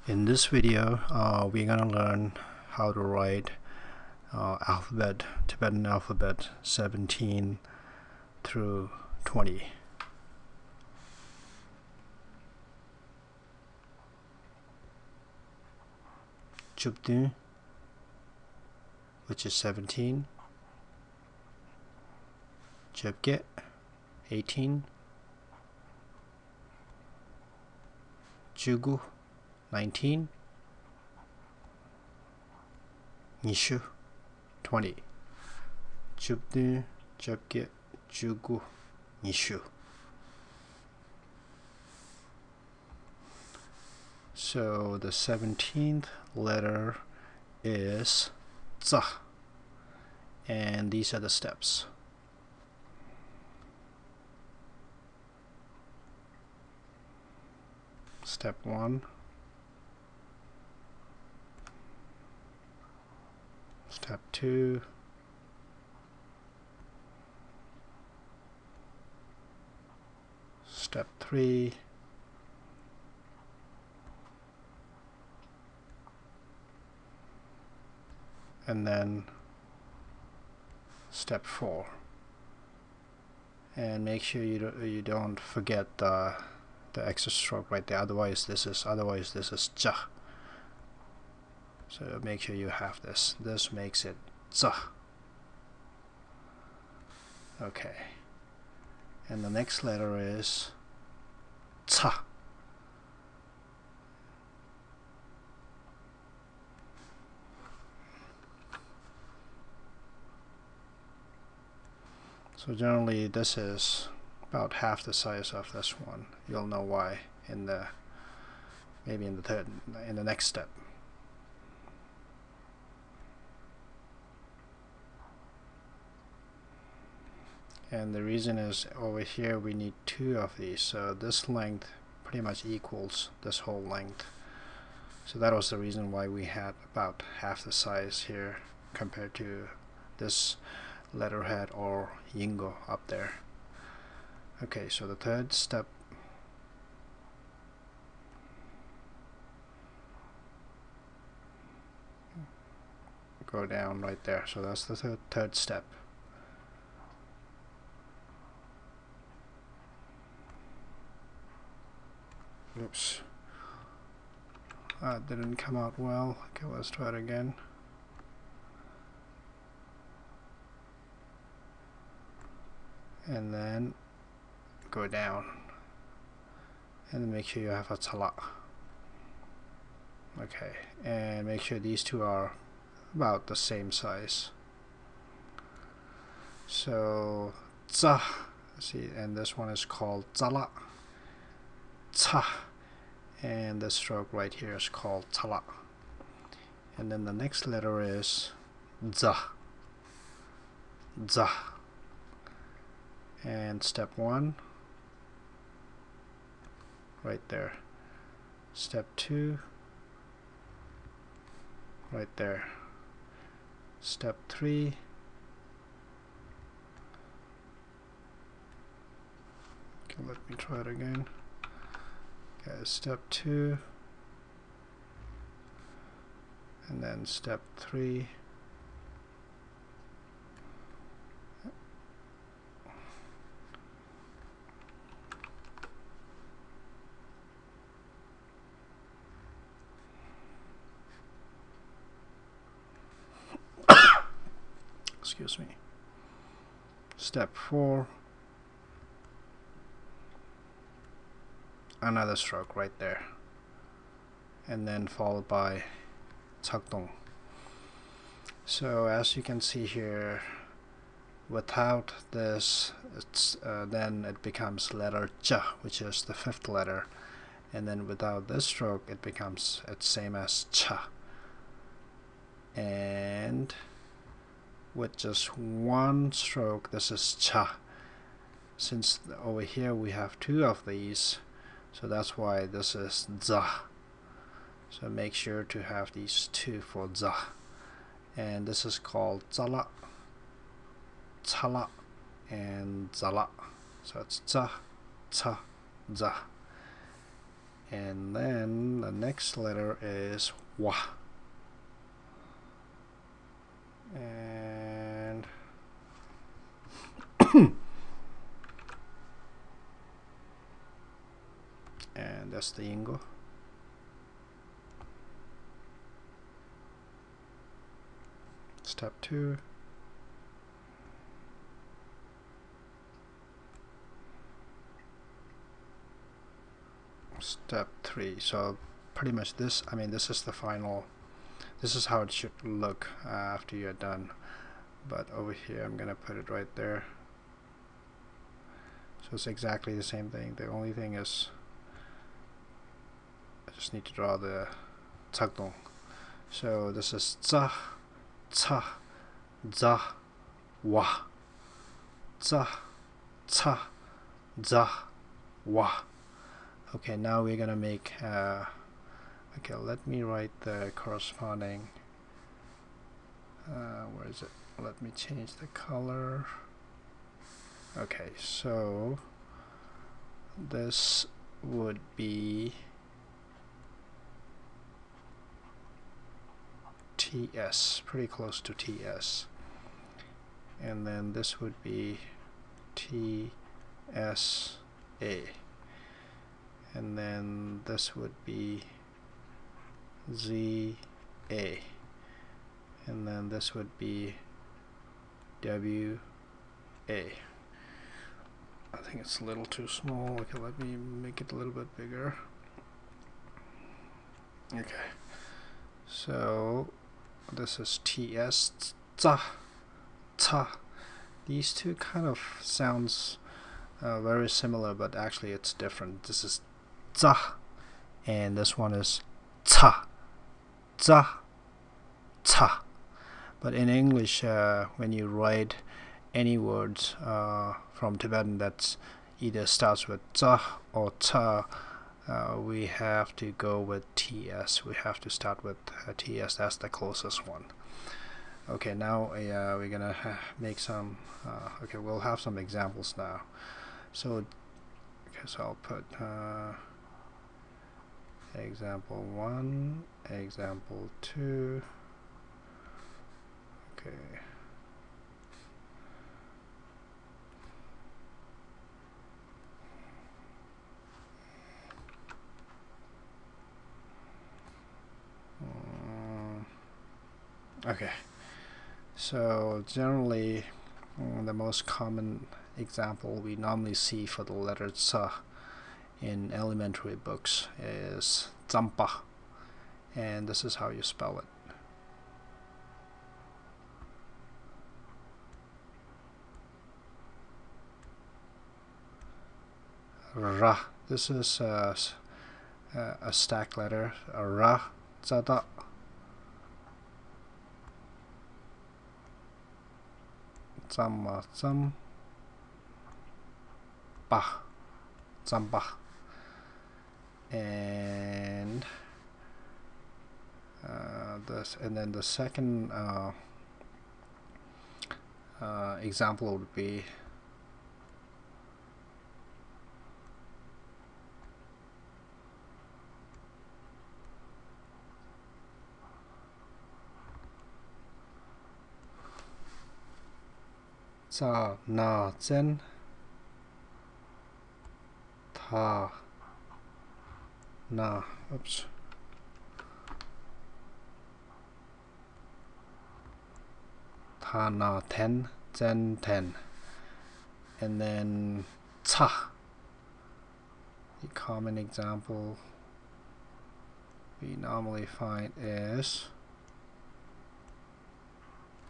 In this video, we're gonna learn how to write Tibetan alphabet 17 through 20. Chupdu, which is 17. Chupge, 18. Chugu, 19. Nishu, 20. Chupdu, Chupge, Chugu, Nishu. So the 17th letter is Z, and these are the steps. Step 1. Step 2. Step 3. And then step 4. And make sure you don't forget the extra stroke right there. Otherwise this is ja. So make sure you have this. This makes it za. Okay. And the next letter is ca. So generally this is about half the size of this one. You'll know why in the next step. And the reason is over here we need 2 of these, so this length pretty much equals this whole length. So that was the reason why we had about half the size here compared to this letterhead or yingo up there. Okay, so the third step, go down right there. So that's the third step. Oops, that didn't come out well. Okay, let's try it again. And then go down, and then make sure you have a tala. Okay, and make sure these two are about the same size. So za, see, and this one is called zala. Ta, and the stroke right here is called tala. And then the next letter is za. Za. And step 1 right there. Step 2 right there. Step 3 okay, let me try it again. Okay, step 2 and then step 3. Excuse me. Step 4, another stroke right there, and then followed by takdong. So as you can see here, without this, then it becomes letter ja, which is the 5th letter, and then without this stroke it becomes same as cha. And with just one stroke, this is cha. Since over here we have 2 of these, so that's why this is za. So make sure to have these 2 for za. And this is called zala, chala, and zala. So it's za, cha, za. And then the next letter is wa. And and that's the ingo. Step 2. Step 3. So pretty much this, I mean, this is the final, this is how it should look after you're done. But over here I'm gonna put it right there. So it's exactly the same thing. The only thing is I just need to draw the tsagdong. So this is tsa, tsa, za, wa, tsa, tsa, za, wa. Okay, now we're gonna make okay, let me write the corresponding where is it? Let me change the color. Okay, so this would be TS, pretty close to TS. And then this would be TSA. And then this would be ZA. And then this would be WA. I think it's a little too small. Okay, let me make it a little bit bigger. Okay, so this is TS, za, ta. These two kind of sounds very similar, but actually it's different. This is za, and this one is ta, za, ta. But in English, when you write any words from Tibetan that's either starts with za or ta, we have to go with TS. We have to start with TS. That's the closest one. Okay, now we're gonna make some. Okay, we'll have some examples now. So, okay, so I'll put example 1, example 2. Okay. Okay, so generally the most common example we normally see for the letter tsa in elementary books is zampa, and this is how you spell it. Ra. This is a stack letter. Ra, zada. Zamma, zam, ba, zamba. And this, and then the second example would be za, na, zen, ta, na, oops, ta, na, ten, zen, ten. And then ca. The common example we normally find is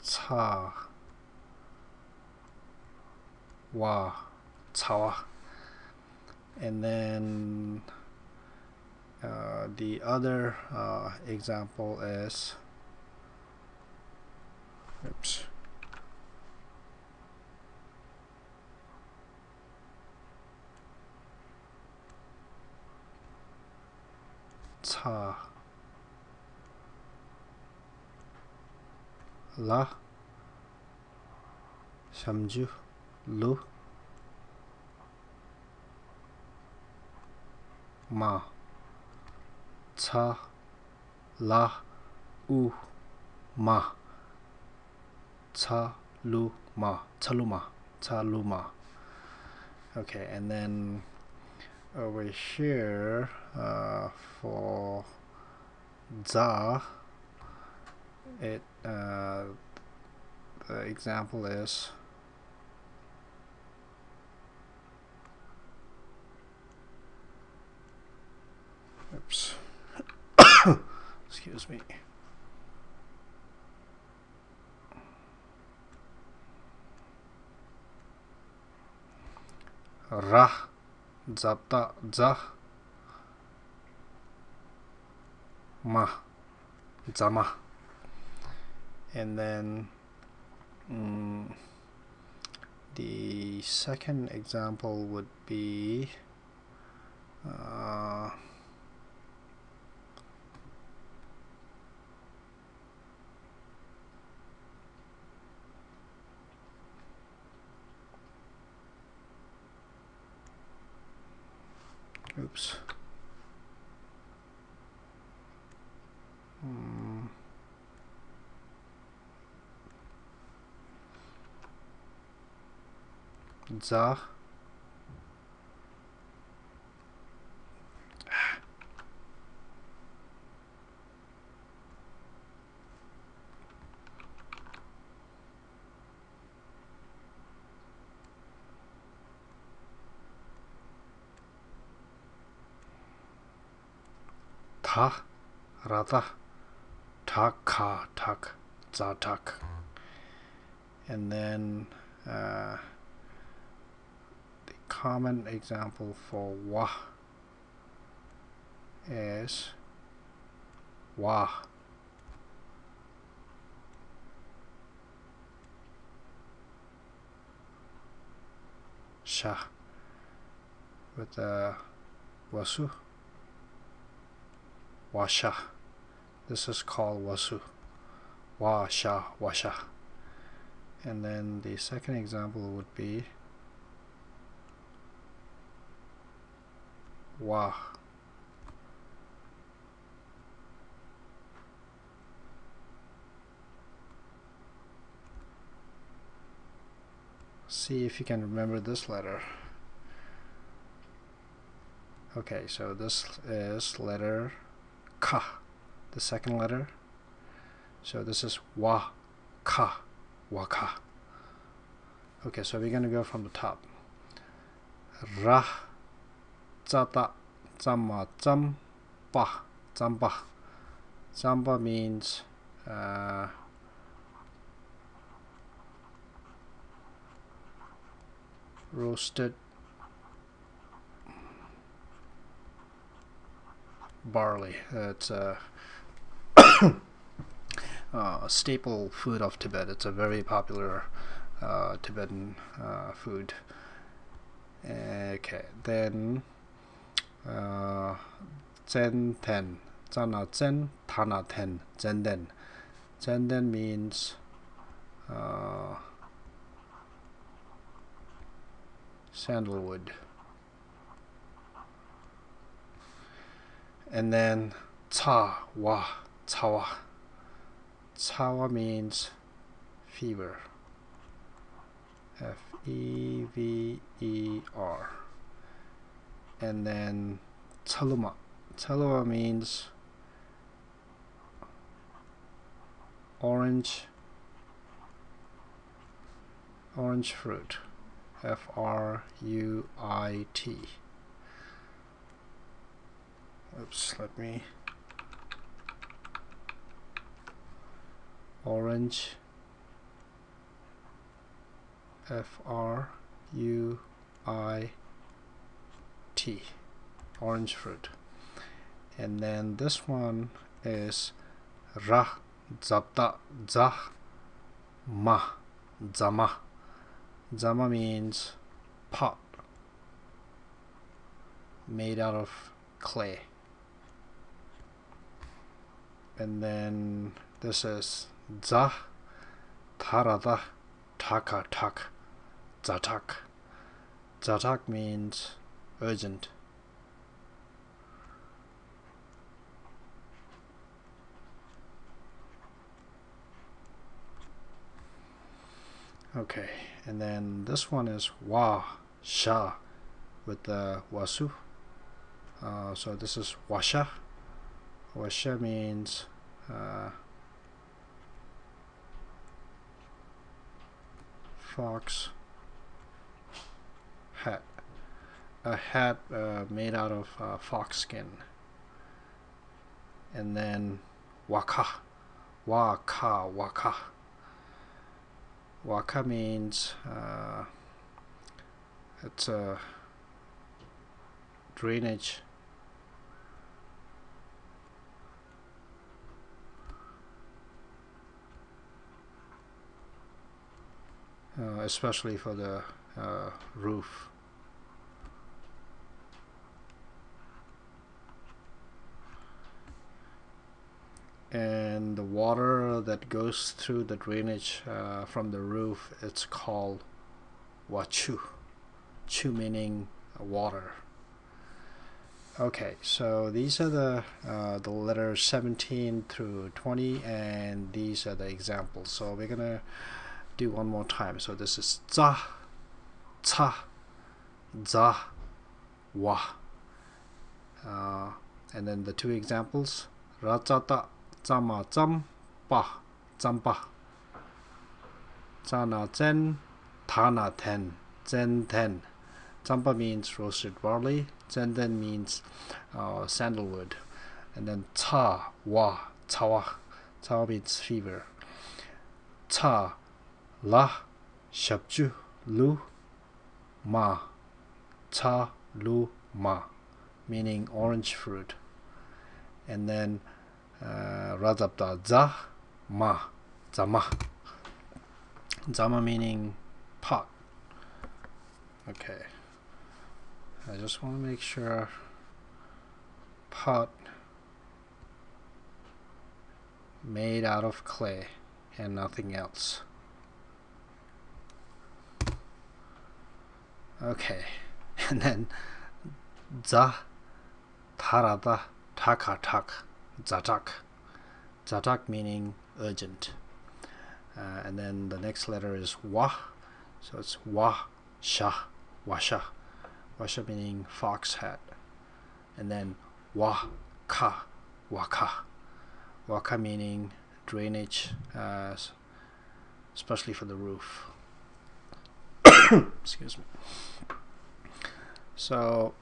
ca, wa, cawa. And then the other example is, oops, ca, la, samju, lu, ma, ta, la, u, ma. Taluma, taluma, taluma. Okay, and then over here for za, the example is oops excuse me. Ra, zapta, za, ma, zama. And then the second example would be oops. Za, ta, rata, taka, tak, zatak. And then the common example for wa is wa, sha with the wasu, washa. This is called wasu, washa, washa. And then the second example would be wa, see if you can remember this letter. Okay, so this is letter ka, the second letter. So this is wa, ka, waka. Okay, so we're gonna go from the top. Ra, zata, zama, zamba, zamba. Zamba means roasted barley. It's a staple food of Tibet. It's a very popular Tibetan food. Okay, then zen ten, zana zen, tana ten, zenden. Zenden means sandalwood. And then ca, wa, cawa. Cawa means fever. F-E-V-E-R. And then taluma. Taluma means orange fruit. F-R-U-I-T. Oops, let me. Orange, F-R-U-I-T, orange fruit. And then this one is ra, zapta, za, ma, zama. Zama means pot made out of clay. And then this is za, tarada, taka, tak, zatak. Zatak means urgent. Okay, and then this one is wa sha with the wasu. So this is washa. Washa means fox hat. A hat made out of fox skin. And then waka. Waka. Waka means it's a drainage. Especially for the roof. And the water that goes through the drainage from the roof, it's called wachu. Chu meaning water. Okay, so these are the letters 17 through 20, and these are the examples. So we're gonna do one more time. So this is za, ca, za, wa. And then the two examples: rachata, zama, zampa, zampa. Zana, zen, tana, ten, zen, ten. Zampa means roasted barley. Zenden means sandalwood. And then ca, wa, cawa. Cawa means fever. Ca, la, shabju, lu, ma. Ca, lu, ma, meaning orange fruit. And then radabda, za, ma, zama. Zama meaning pot. Okay. I just want to make sure pot made out of clay and nothing else. Okay, and then za, tarada, takatak, zatak. Zatak meaning urgent. And then the next letter is wa, so it's wa, sha, washa. Washa meaning fox hat. And then wa, ka, waka. Waka meaning drainage, especially for the roof. Excuse me. So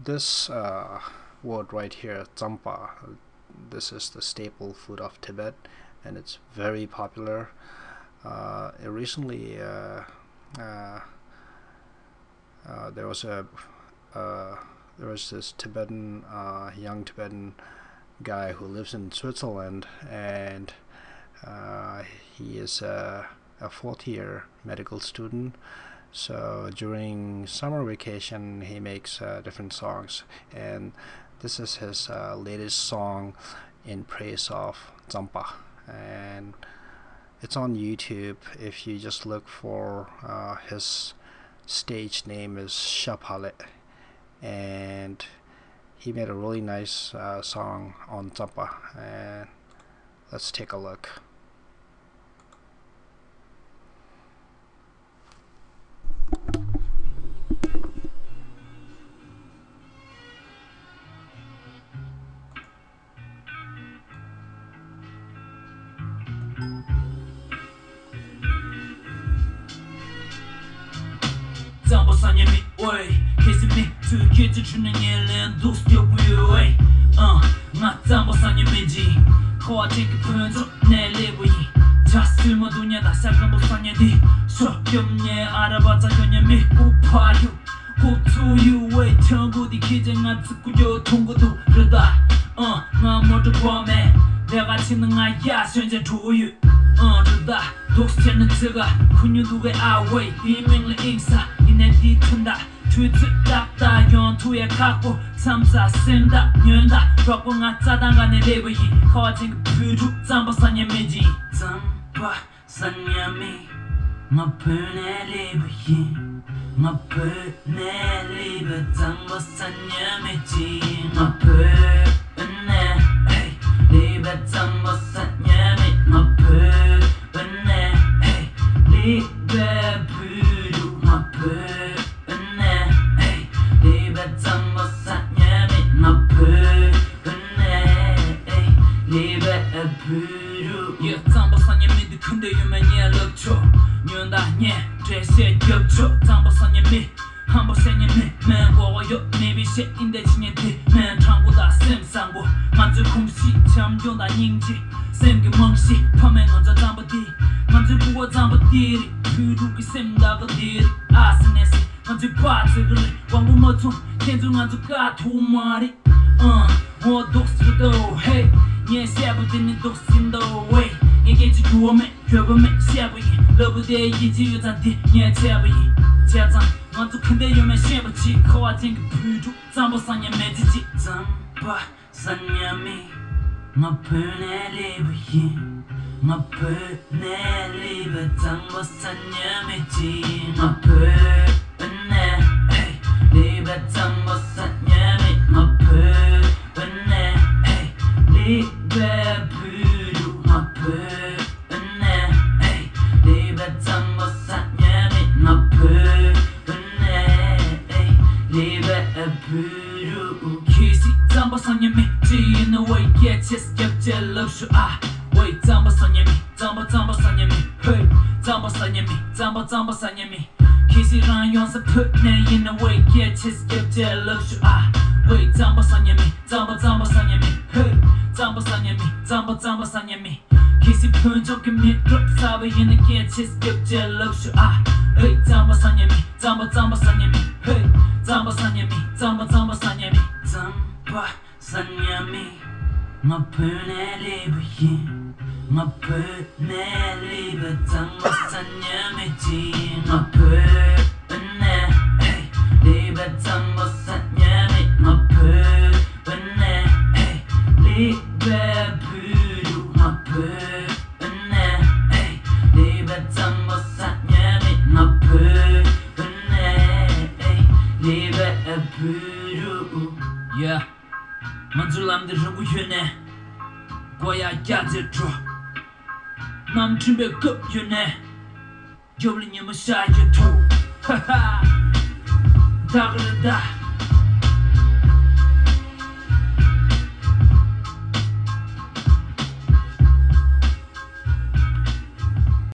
this word right here, zampa, this is the staple food of Tibet, and it's very popular. Recently there was this Tibetan young Tibetan guy who lives in Switzerland, and he is a fourth-year medical student. So during summer vacation he makes different songs, and this is his latest song in praise of Zampa, and it's on YouTube. If you just look for his stage name is Shapale, and he made a really nice song on Zampa, and let's take a look. Sanyami, oi, kiss me to get to tuning in and do still way. Matambo Sanyami G, Coatic Punto, Nelly, Tasuma Dunya, the second of Sanyadi, so Yumne, Arabata Yami, Upayu, go to you, wait, Tango, the kitchen at Sukuyo, Tongo, Rada, Mamoto Kwame, 내가 치는 아야, 현재 조유. Rada, 독스테는 제가 군유두의 아웨이, 비명을 인사, 이내 뒤튼다, 트위트 닦다, 연투에 갖고, 삼사 쓴다, 년다, 럭봉아 짜당간의 레베이, 커진 뷰주, 잠바사냐미지, 잠바사냐미, 나쁘네 레베이, 나쁘네 레베, 잠바사냐미지, 나쁘네, 레베, 잠바사냐미, 나쁘네, 부르 Yeah 장박사님이 근데 유명해 럭초 뉴다니 제세 겹쳐 장박사님이 한박사님이 맨 워요 내비시 인대진이디 맨 창고다 쌤상고 만주 kum시 참교다 닝지 쌤기 멍시 파면 언제 잠바디 만주 부어 잠바디리 부르기 쌤다가디리 아스네시 만주 바트그리 왕부 모퉁 켄중 안주 까토마리 뭐 독스도 hey 예 세부드니 독신도 way 이게 지구오면 결국은 세부이 러브데이 이지유잔디 예 제부이 제장 만주 근데 유면 세부지 코아진 그 부주 잠보상에 매지지 잠보상님이 나쁘네 리브히 나쁘네 리브 잠보상님이지 나쁘네 리브 잠보상님이 나쁘네 리베 부루 나쁘네 리베 잠보상님이 나쁘네 리베 부루 키시 잠보상님이 지인 way get chest 겹제 love you way 잠보상님이 잠보상님이 hey 잠보상님이 키시랑 연습 put 내 in the way get chest 겹제 love you way 잠보상님이 hey 잠보상님이 키시 푼적인 미끄럽 사회 있는 get chest 겹제 love you hey 잠보상님이 hey 잠보상님이 나쁘네 리브히 나쁘네 리브 잠보상님이지 나쁘네 리브 잠보상님이 나쁘네 리베 부루 나쁘네 리베 잠보상님이 나쁘네 리베 부루 Yeah 만줄람들 rungu연해 고야 야들줘 남친배 급연해 겨울님은 샤이토 하하 다 그러다